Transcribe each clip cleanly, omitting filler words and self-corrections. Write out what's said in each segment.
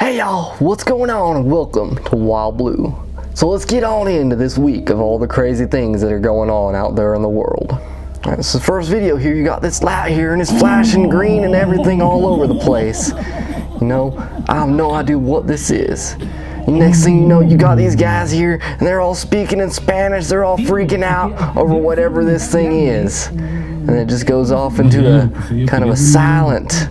Hey y'all, what's going on and welcome to Wild Blue. So let's get on into this week of all the crazy things that are going on out there in the world. Alright, this is the first video here. You got this light here and it's flashing green and everything all over the place. You know, I have no idea what this is. Next thing you know, you got these guys here and they're all speaking in Spanish. They're all freaking out over whatever this thing is. And it just goes off into a kind of a silent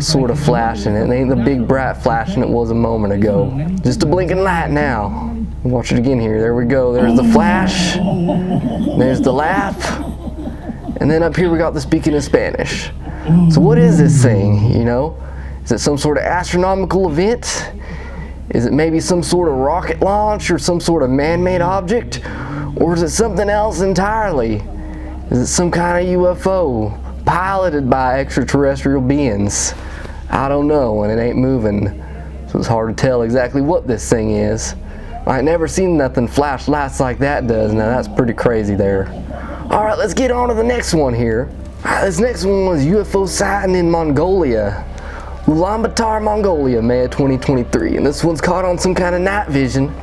sort of flashing. It ain't the big bright flashing it was a moment ago. Just a blinking light now. Watch it again here. There we go. There's the flash. There's the laugh. And then up here we got the speaking in Spanish. So what is this thing, you know? Is it some sort of astronomical event? Is it maybe some sort of rocket launch or some sort of man-made object? Or is it something else entirely? Is it some kind of UFO piloted by extraterrestrial beings? I don't know, and it ain't moving, so it's hard to tell exactly what this thing is. I ain't never seen nothing flash lights like that does. Now that's pretty crazy there. Alright, let's get on to the next one here. This next one was UFO sighting in Mongolia. Ulaanbaatar, Mongolia, May of 2023. And this one's caught on some kind of night vision.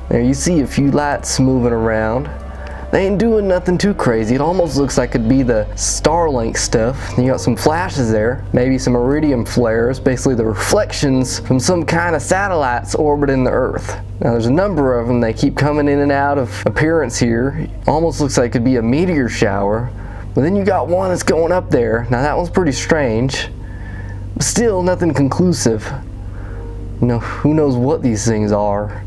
There you see a few lights moving around. They ain't doing nothing too crazy. It almost looks like it'd be the Starlink stuff. You got some flashes there, maybe some iridium flares, basically the reflections from some kind of satellites orbiting the Earth. Now there's a number of them. They keep coming in and out of appearance here. Almost looks like it could be a meteor shower. But then you got one that's going up there. Now that one's pretty strange. But still nothing conclusive. You know, who knows what these things are.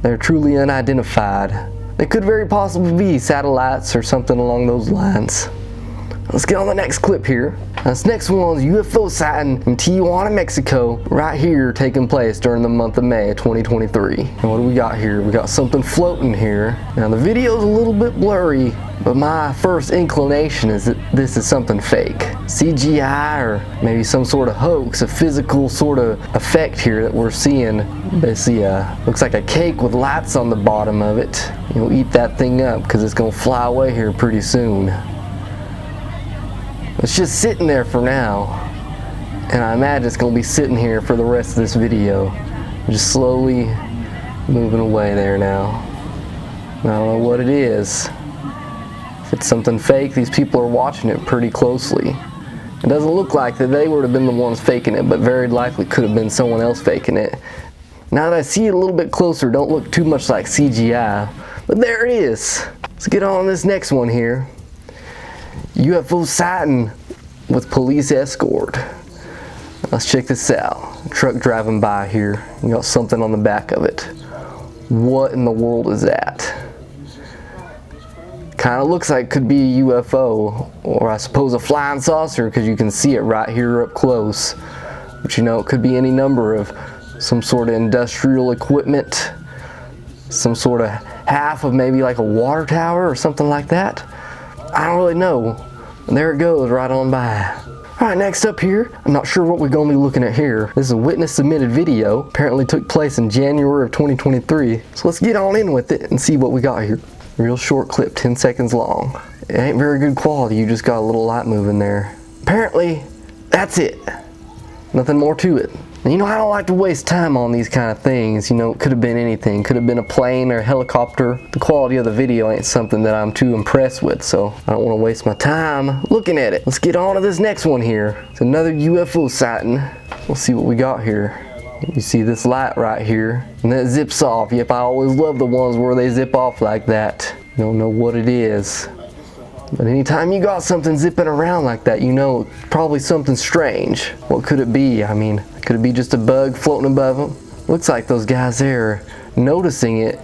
They're truly unidentified. They could very possibly be satellites or something along those lines. Let's get on the next clip here. This next one's UFO sighting in Tijuana, Mexico, right here taking place during the month of May of 2023. And what do we got here? We got something floating here. Now the video's a little bit blurry, but my first inclination is that this is something fake. CGI or maybe some sort of hoax, a physical sort of effect here that we're seeing. Basically, looks like a cake with lights on the bottom of it. You'll eat that thing up because it's gonna fly away here pretty soon. It's just sitting there for now, and I imagine it's going to be sitting here for the rest of this video. Just slowly moving away there now. I don't know what it is. If it's something fake, these people are watching it pretty closely. It doesn't look like that they would have been the ones faking it, but very likely could have been someone else faking it. Now that I see it a little bit closer, don't look too much like CGI, but there it is. Let's get on this next one here. UFO sighting with police escort. Let's check this out. A truck driving by here. You got something on the back of it. What in the world is that? Kind of looks like it could be a UFO, or I suppose a flying saucer, because you can see it right here up close. But you know, it could be any number of some sort of industrial equipment, some sort of half of maybe like a water tower or something like that. I don't really know. And there it goes right on by. Alright, next up here, I'm not sure what we're going to be looking at here. This is a witness submitted video. Apparently took place in January of 2023. So let's get on in with it and see what we got here. Real short clip, 10 seconds long. It ain't very good quality, you just got a little light moving there. Apparently, that's it. Nothing more to it. And you know, I don't like to waste time on these kind of things. You know, it could have been anything. Could have been a plane or a helicopter. The quality of the video ain't something that I'm too impressed with, so I don't want to waste my time looking at it. Let's get on to this next one here. It's another UFO sighting. We'll see what we got here. You see this light right here, and that zips off. Yep, I always love the ones where they zip off like that. You don't know what it is. But anytime you got something zipping around like that, you know it's probably something strange. What could it be? I mean, could it be just a bug floating above them? Looks like those guys there are noticing it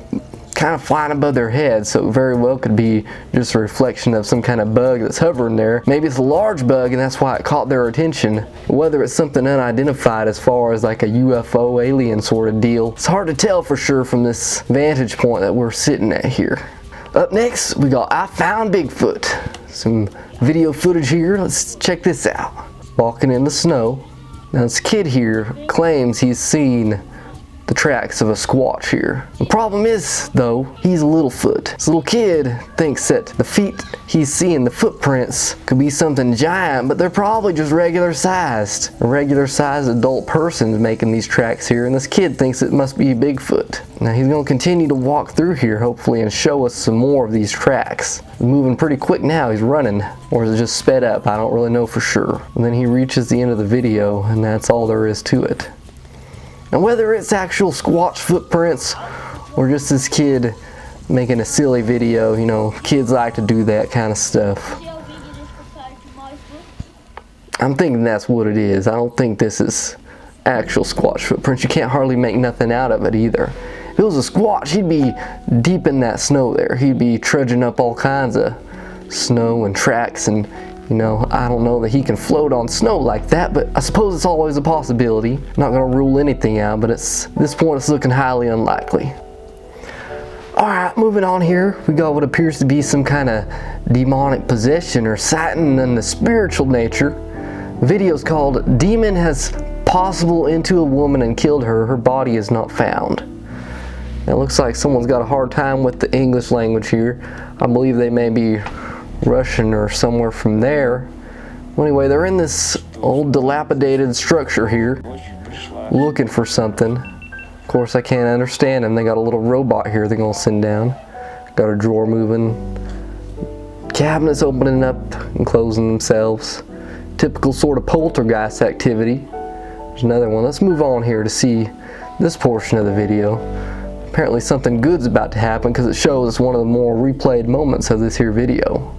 kind of flying above their heads, so it very well could be just a reflection of some kind of bug that's hovering there. Maybe it's a large bug and that's why it caught their attention. Whether it's something unidentified as far as like a UFO alien sort of deal, it's hard to tell for sure from this vantage point that we're sitting at here. Up next, we got I Found Bigfoot. Some video footage here. Let's check this out. Walking in the snow. Now this kid here claims he's seen the tracks of a Squatch here. The problem is, though, he's a Littlefoot. This little kid thinks that the feet he's seeing, the footprints, could be something giant, but they're probably just regular sized. A regular sized adult person making these tracks here, and this kid thinks it must be Bigfoot. Now he's going to continue to walk through here, hopefully, and show us some more of these tracks. He's moving pretty quick now. He's running, or is it just sped up? I don't really know for sure. And then he reaches the end of the video, and that's all there is to it. Now whether it's actual Squatch footprints or just this kid making a silly video, you know, kids like to do that kind of stuff. I'm thinking that's what it is. I don't think this is actual Squatch footprints. You can't hardly make nothing out of it either. If it was a Squatch, he'd be deep in that snow there. He'd be trudging up all kinds of snow and tracks, and you know, I don't know that he can float on snow like that, but I suppose it's always a possibility. Not gonna rule anything out, but at this point it's looking highly unlikely. Alright, moving on here, we got what appears to be some kind of demonic possession or sighting in the spiritual nature. The video's called "Demon Has Possible Into a Woman and Killed Her. Her Body Is Not Found." It looks like someone's got a hard time with the English language here. I believe they may be Russian or somewhere from there. Well, anyway, they're in this old dilapidated structure here looking for something. Of course, I can't understand them. They got a little robot here they're gonna send down. Got a drawer moving, cabinets opening up and closing themselves. Typical sort of poltergeist activity. There's another one. Let's move on here to see this portion of the video. Apparently something good's about to happen because it shows one of the more replayed moments of this here video.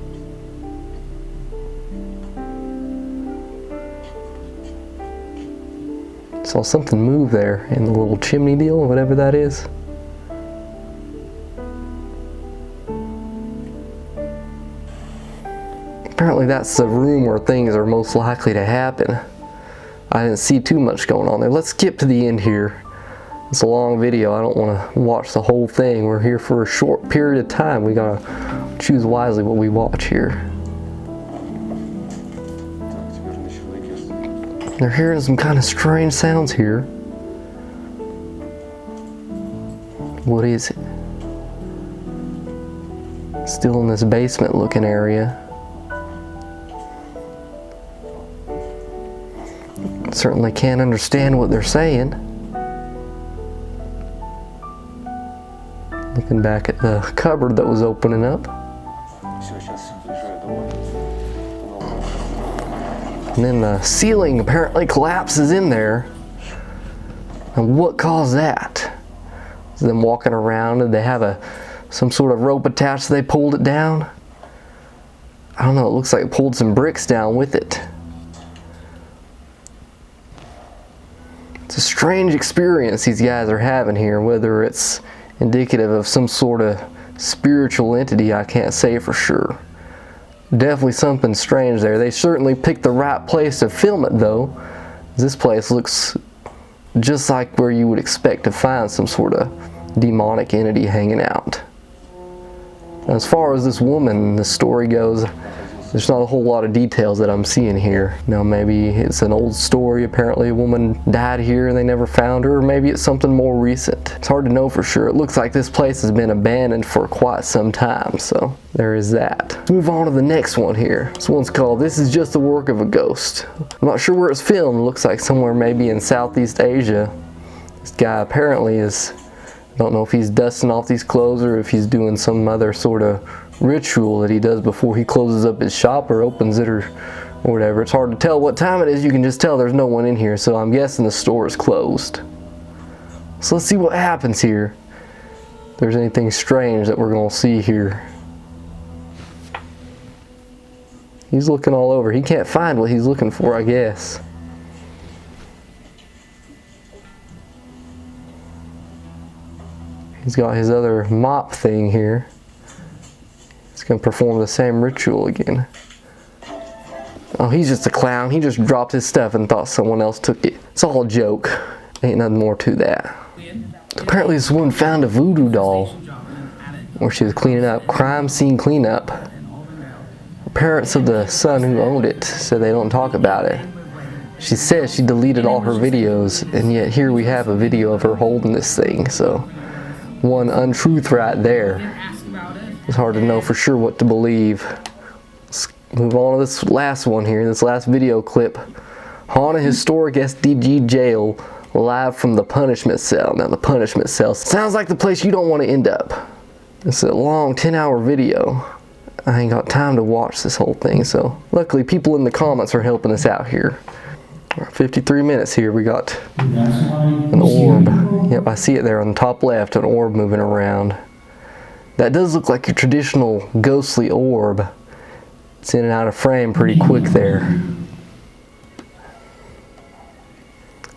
Saw something move there in the little chimney deal, or whatever that is. Apparently that's the room where things are most likely to happen. I didn't see too much going on there. Let's skip to the end here. It's a long video. I don't want to watch the whole thing. We're here for a short period of time. We gotta choose wisely what we watch here. They're hearing some kind of strange sounds here. What is it? Still in this basement looking area. Certainly can't understand what they're saying. Looking back at the cupboard that was opening up. And then the ceiling apparently collapses in there. And what caused that? Is them walking around? Did they have some sort of rope attached so they pulled it down? I don't know, it looks like it pulled some bricks down with it. It's a strange experience these guys are having here. Whether it's indicative of some sort of spiritual entity, I can't say for sure. Definitely something strange there. They certainly picked the right place to film it though. This place looks just like where you would expect to find some sort of demonic entity hanging out. As far as this woman, the story goes, there's not a whole lot of details that I'm seeing here. Now maybe it's an old story, apparently a woman died here and they never found her, or maybe it's something more recent. It's hard to know for sure. It looks like this place has been abandoned for quite some time, so there is that. Let's move on to the next one here. This one's called "This Is Just the Work of a Ghost." I'm not sure where it's filmed. It looks like somewhere maybe in Southeast Asia. This guy apparently is, I don't know if he's dusting off these clothes or if he's doing some other sort of ritual that he does before he closes up his shop or opens it or whatever. It's hard to tell what time it is. You can just tell there's no one in here, so I'm guessing the store is closed. So let's see what happens here. If there's anything strange that we're going to see here. He's looking all over. He can't find what he's looking for, I guess. He's got his other mop thing here. He's going to perform the same ritual again. Oh, he's just a clown. He just dropped his stuff and thought someone else took it. It's all a joke. Ain't nothing more to that. Apparently this woman found a voodoo doll where she was cleaning up. Crime scene cleanup. Parents of the son who owned it said they don't talk about it. She says she deleted all her videos, and yet here we have a video of her holding this thing. So one untruth right there. It's hard to know for sure what to believe. Let's move on to this last one here, this last video clip. Haunted historic SDG jail live from the punishment cell. Now the punishment cell sounds like the place you don't want to end up. It's a long 10-hour video. I ain't got time to watch this whole thing, so luckily people in the comments are helping us out here. 53 minutes here, we got an orb. Yep, I see it there on the top left, an orb moving around. That does look like your traditional ghostly orb. It's in and out of frame pretty quick there.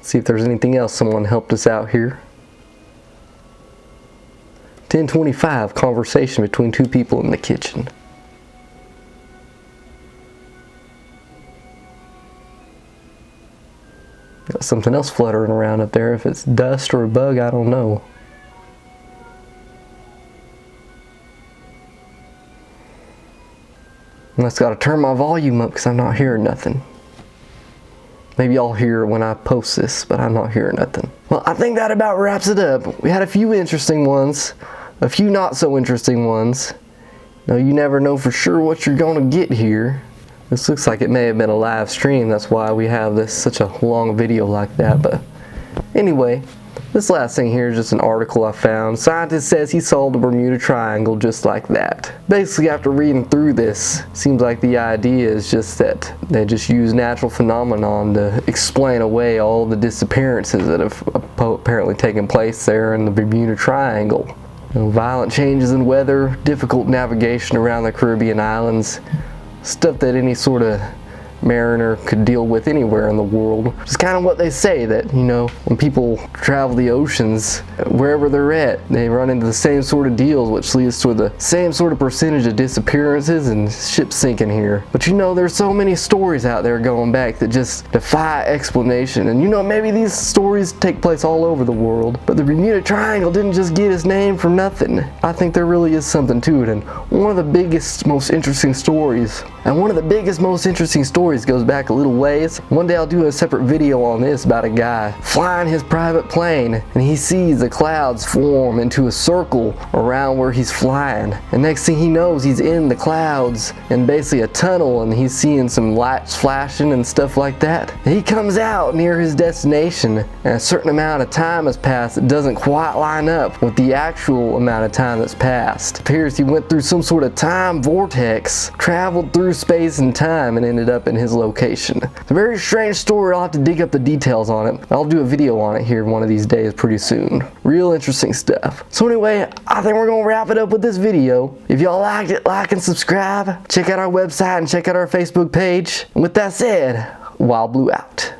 See if there's anything else. Someone helped us out here. 10:25, conversation between two people in the kitchen. Got something else fluttering around up there. If it's dust or a bug, I don't know. And I've got to turn my volume up because I'm not hearing nothing. Maybe I'll hear it when I post this, but I'm not hearing nothing. Well, I think that about wraps it up. We had a few interesting ones, a few not so interesting ones. Now, you never know for sure what you're going to get here. This looks like it may have been a live stream. That's why we have this such a long video like that. But anyway, this last thing here is just an article I found. Scientist says he saw the Bermuda Triangle just like that. Basically, after reading through this, seems like the idea is just that they just use natural phenomenon to explain away all the disappearances that have apparently taken place there in the Bermuda Triangle. You know, violent changes in weather, difficult navigation around the Caribbean islands, stuff that any sort of mariner could deal with anywhere in the world. It's kind of what they say, that, you know, when people travel the oceans, wherever they're at, they run into the same sort of deals, which leads to the same sort of percentage of disappearances and ships sinking here. But you know, there's so many stories out there going back that just defy explanation. And you know, maybe these stories take place all over the world, but the Bermuda Triangle didn't just get its name for nothing. I think there really is something to it. And one of the biggest, most interesting stories goes back a little ways. One day I'll do a separate video on this about a guy flying his private plane, and he sees the clouds form into a circle around where he's flying, and next thing he knows, he's in the clouds in basically a tunnel, and he's seeing some lights flashing and stuff like that. And he comes out near his destination, and a certain amount of time has passed that doesn't quite line up with the actual amount of time that's passed. It appears he went through some sort of time vortex, traveled through space and time, and ended up in his location. It's a very strange story. I'll have to dig up the details on it. I'll do a video on it here one of these days pretty soon. Real interesting stuff. So anyway, I think we're gonna wrap it up with this video. If y'all liked it, like and subscribe. Check out our website and check out our Facebook page. And with that said, Wild Blue out.